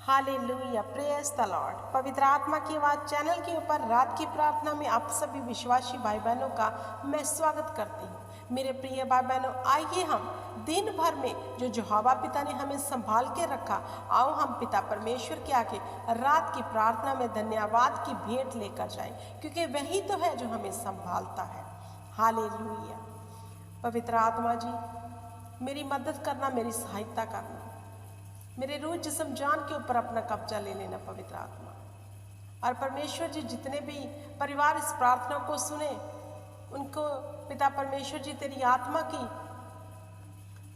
Hallelujah, praise the Lord. पवित्र आत्मा की आवाज़ चैनल के ऊपर रात की प्रार्थना में आप सभी विश्वासी भाई बहनों का मैं स्वागत करती हूँ। मेरे प्रिय भाई बहनों, आइए हम दिन भर में जो यहोवा पिता ने हमें संभाल के रखा, आओ हम पिता परमेश्वर के आगे रात की प्रार्थना में धन्यवाद की भेंट लेकर जाएं, क्योंकि वही तो है जो हमें संभालता है। हालेलुया। पवित्र आत्मा जी, मेरी मदद करना, मेरी सहायता करना, मेरे रूह जिस्म जान के ऊपर अपना कब्जा ले लेना पवित्र आत्मा। और परमेश्वर जी, जितने भी परिवार इस प्रार्थना को सुने, उनको पिता परमेश्वर जी तेरी आत्मा की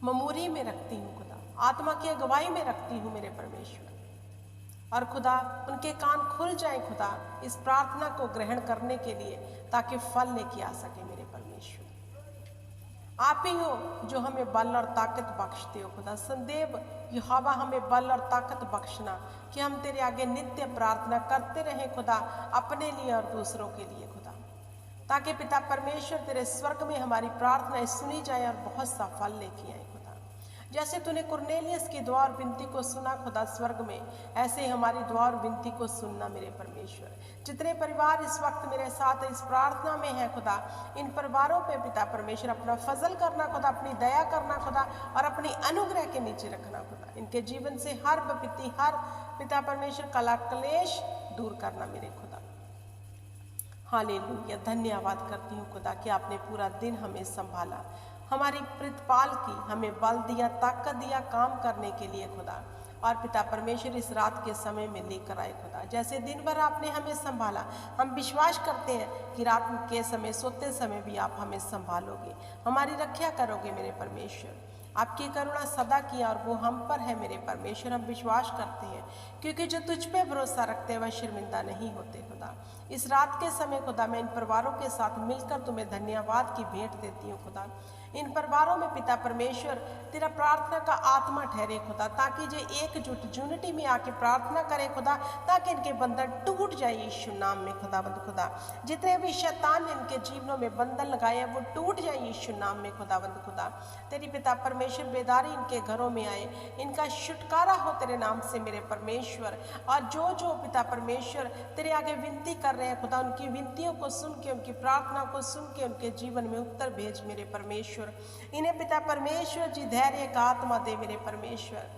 ममूरी में रखती हूँ खुदा, आत्मा की अगुवाई में रखती हूँ मेरे परमेश्वर। और खुदा, उनके कान खुल जाए खुदा इस प्रार्थना को ग्रहण करने के लिए, ताकि फल लेके आ सके मेरे परमेश्वर। आप ही हो जो हमें बल और ताकत बख्शते हो खुदा। संदेव यहोवा, हमें बल और ताकत बख्शना कि हम तेरे आगे नित्य प्रार्थना करते रहें खुदा, अपने लिए और दूसरों के लिए खुदा, ताकि पिता परमेश्वर तेरे स्वर्ग में हमारी प्रार्थनाएं सुनी जाए और बहुत सा फल लेके आए खुदा। जैसे तूने कुरनेलियस की दुआ और विनती को सुना खुदा स्वर्ग में, ऐसे हमारी दुआ और विनती को सुनना मेरे परमेश्वर। जितने परिवार इस वक्त मेरे साथ इस प्रार्थना में है खुदा, इन परिवारों पे पिता परमेश्वर अपना फजल करना खुदा, अपनी दया करना खुदा, और अपनी अनुग्रह के नीचे रखना खुदा। इनके जीवन से हर विपत्ति, हर पिता परमेश्वर कला क्लेश दूर करना मेरे खुदा। हालेलुया, धन्यवाद करती हूँ खुदा कि आपने पूरा दिन हमें संभाला, हमारी प्रतिपाल की, हमें बल दिया, ताकत दिया काम करने के लिए खुदा। और पिता परमेश्वर इस रात के समय में लेकर आए खुदा। जैसे दिन भर आपने हमें संभाला, हम विश्वास करते हैं कि रात के समय, सोते समय भी आप हमें संभालोगे, हमारी रक्षा करोगे मेरे परमेश्वर। आपकी करुणा सदा की और वो हम पर है मेरे परमेश्वर। हम विश्वास करते हैं, क्योंकि जो तुझ पे भरोसा रखते हैं वह शर्मिंदा नहीं होते खुदा। इस रात के समय खुदा, मैं इन परिवारों के साथ मिलकर तुम्हें धन्यवाद की भेंट देती हूँ खुदा। इन परिवारों में पिता परमेश्वर तेरा प्रार्थना का आत्मा ठहरे खुदा, ताकि जो एकजुट यूनिटी में आके प्रार्थना करे खुदा, ताकि इनके बंधन टूट जाए यीशु नाम में खुदावंद खुदा। जितने भी शैतान ने इनके जीवनों में बंधन लगाए हैं वो टूट जाए यीशु नाम में खुदावंद खुदा। तेरी पिता परमेश्वर बेदारी इनके घरों में आए, इनका छुटकारा हो तेरे नाम से मेरे परमेश्वर। और जो जो पिता परमेश्वर तेरे आगे विनती कर रहे हैं खुदा, उनकी विनतियों को सुन के, उनकी प्रार्थना को सुन के उनके जीवन में उत्तर भेज मेरे परमेश्वर। इन्हें पिता परमेश्वर जी धैर्य का आत्मा दे मेरे परमेश्वर।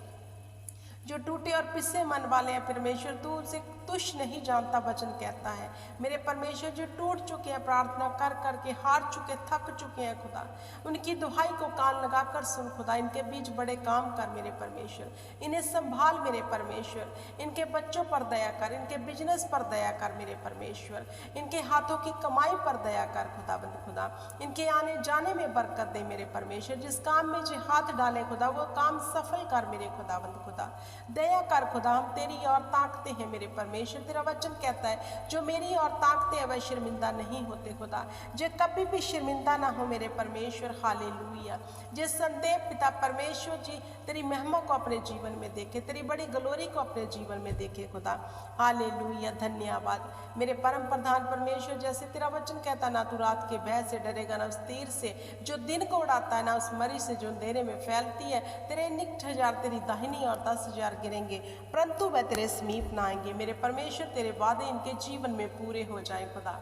जो टूटे और पिसे मन वाले हैं परमेश्वर, तू उनसे तुच्छ नहीं जानता वचन कहता है मेरे परमेश्वर। जो टूट चुके हैं प्रार्थना कर करके, हार चुके, थक चुके हैं खुदा, उनकी दुहाई को कान लगाकर सुन खुदा। इनके बीच बड़े काम कर मेरे परमेश्वर, इन्हें संभाल मेरे परमेश्वर। इनके बच्चों पर दया कर, इनके बिजनेस पर दया कर मेरे परमेश्वर। इनके हाथों की कमाई पर दया कर खुदाबंद खुदा। इनके आने जाने में बरकत दे मेरे परमेश्वर। जिस काम में जो हाथ डाले खुदा, वो काम सफल कर मेरे खुदाबंद खुदा। दया कर खुदा, हम तेरी और ताकते हैं मेरे परमेश्वर। तेरा वचन कहता है जो मेरी और ताकते हैं वह शर्मिंदा नहीं होते खुदा। जो कभी भी शर्मिंदा ना हो मेरे परमेश्वर। हालेलुया। जिस संदेह पिता परमेश्वर जी तेरी महिमा को अपने जीवन में देखे, तेरी बड़ी ग्लोरी को अपने जीवन में देखे खुदा। हालेलुया, धन्यवाद मेरे परम प्रधान परमेश्वर। जैसे तेरा वचन कहता, ना तू रात के भय से डरेगा, ना उस तीर से जो दिन को उड़ाता है, ना उस मरी से जो अंधेरे में फैलती है। तेरे निकट 1000 तेरी दाहिनी और 10,000 गिरेंगे, परंतु वह तेरे समीप ना आएंगे मेरे परमेश्वर। तेरे वादे इनके जीवन में पूरे हो जाए खुदा।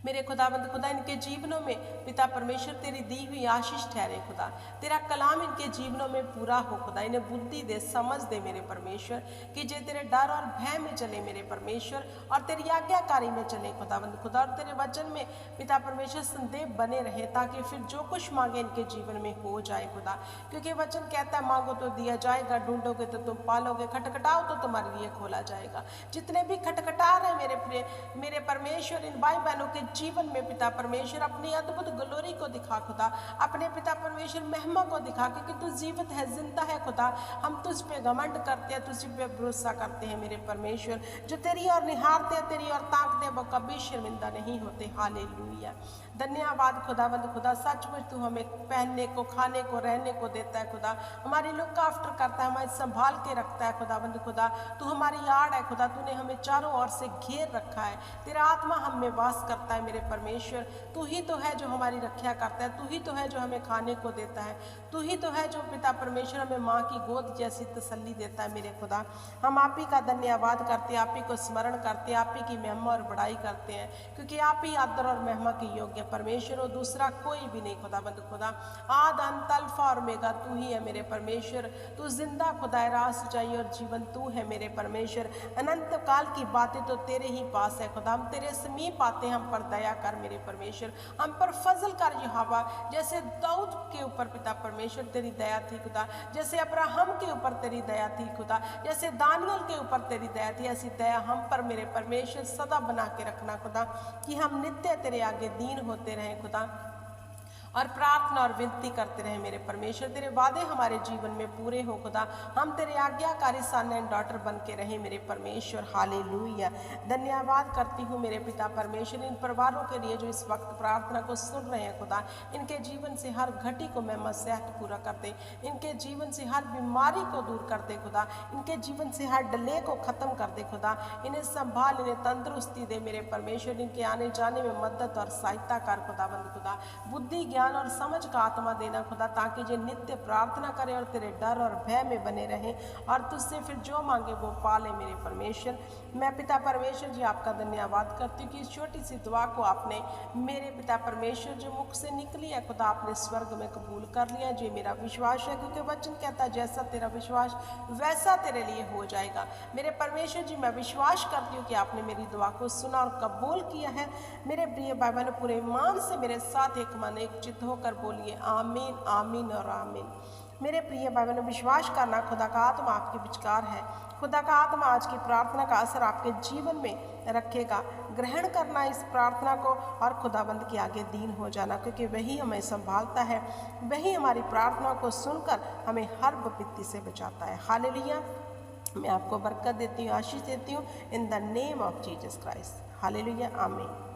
मेरे खुदाबंद खुदा, इनके जीवनों में पिता परमेश्वर तेरी दी हुई आशीष ठहरे खुदा। तेरा कलाम इनके जीवनों में पूरा हो खुदा। इन्हें बुद्धि दे, समझ दे मेरे परमेश्वर, कि जे तेरे डर और भय में चले मेरे परमेश्वर, और तेरी आज्ञाकारी में चले खुदाबंद खुदा। और तेरे वचन में पिता परमेश्वर संदेह बने रहे, ताकि फिर जो कुछ मांगे इनके जीवन में हो जाए खुदा। क्योंकि वचन कहता है, मांगो तो दिया जाएगा, ढूंढोगे तो तुम पालोगे, खटखटाओ तो तुम्हारे लिए खोला जाएगा। जितने भी खटखटा रहे मेरे परमेश्वर, इन भाई बहनों के जीवन में पिता परमेश्वर अपनी अद्भुत ग्लोरी को दिखा खुदा, अपने पिता परमेश्वर महिमा को दिखा, क्योंकि तू जीवित है, जिंदा है खुदा। हम तुझ पे घमंड करते हैं, तुझ पे भरोसा करते हैं मेरे परमेश्वर। जो तेरी और निहारते हैं, तेरी और ताकते हैं, वो कभी शर्मिंदा नहीं होते। हालेलुया, धन्यवाद खुदावंद खुदा। सचमुच तू हमें पहनने को, खाने को, रहने को देता है खुदा। हमारी लुक आफ्टर करता है, हमें संभाल के रखता है खुदावंद खुदा। तू हमारी आड़ है खुदा, तूने हमें चारों ओर से घेर रखा है। तेरा आत्मा हम में वास करता है मेरे परमेश्वर। तू ही तो है जो हमारी रक्षा करता है, तू ही तो है जो हमें खाने को देता है, तू ही तो है जो पिता परमेश्वर हमें माँ की गोद जैसी तसल्ली देता है मेरे खुदा। हम आप ही का धन्यवाद करते हैं, आप ही को स्मरण करते हैं, आप ही की महिमा और बड़ाई करते हैं, क्योंकि आप ही आदर और महिमा की योग्य परमेश्वर हो, दूसरा कोई भी नहीं खुदाबंद खुदा। आद अंत अल्फा और ओमेगा तू ही है मेरे परमेश्वर। तू जिंदा खुदा, राह सच्चाई और जीवन तू है मेरे परमेश्वर। अनंत काल की बातें तो तेरे ही पास है खुदा, हम तेरे समीप आते हैं, हम पर दया कर मेरे परमेश्वर, हम पर फजल कर यहोवा। जैसे दाऊद के ऊपर पिता परमेश्वर तेरी दया थी खुदा, जैसे अब्राहम के ऊपर तेरी दया थी खुदा, जैसे दानियल के ऊपर तेरी दया थी, ऐसी दया हम पर मेरे परमेश्वर सदा बना के रखना खुदा, कि हम नित्य तेरे आगे दीन होते रहें खुदा, और प्रार्थना और विनती करते रहे मेरे परमेश्वर। तेरे वादे हमारे जीवन में पूरे हो खुदा, हम तेरे आज्ञाकारी सन एंड डॉटर बन के रहे मेरे परमेश्वर। हालेलुया। धन्यवाद करती हूँ मेरे पिता परमेश्वर इन परिवारों के लिए जो इस वक्त प्रार्थना को सुन रहे हैं खुदा, इनके जीवन से हर घटी को मैं सेहत पूरा कर दे, इनके जीवन से हर बीमारी को दूर कर दे खुदा, इनके जीवन से हर डले को खत्म कर दे खुदा, इन्हें संभाल, इन्हें तंदुरुस्ती दे मेरे परमेश्वर, इनके आने जाने में मदद और सहायता कर खुदाबंद खुदा, बुद्धि ज्ञान और समझ का आत्मा देना खुदा, ताकि जो नित्य प्रार्थना करें और तेरे डर और भय में बने रहें और तुझसे फिर जो मांगे वो पाले मेरे परमेश्वर। मैं पिता परमेश्वर जी आपका धन्यवाद करती हूँ कि इस छोटी सी दुआ को आपने मेरे पिता परमेश्वर जो मुख से निकली है खुदा, आपने स्वर्ग में कबूल कर लिया। जी मेरा विश्वास है, क्योंकि वचन कहता है जैसा तेरा विश्वास वैसा तेरे लिए हो जाएगा। मेरे परमेश्वर जी मैं विश्वास करती हूँ कि आपने मेरी दुआ को सुना और कबूल किया है। मेरे प्रिय भाई बहनों, पूरे ईमान से मेरे साथ एक मन एक चित्त होकर बोलिए आमीन, आमीन और आमीन। मेरे प्रिय भाई बहनों, विश्वास करना खुदा का आत्मा आपके विचार है, खुदा का आत्मा आज की प्रार्थना का असर आपके जीवन में रखेगा। ग्रहण करना इस प्रार्थना को और खुदाबंद के आगे दीन हो जाना, क्योंकि वही हमें संभालता है, वही हमारी प्रार्थना को सुनकर हमें हर विपत्ति से बचाता है। हालेलुया। मैं आपको बरकत देती हूँ, आशीष देती हूँ in the name of Jesus Christ. Hallelujah, आमीन।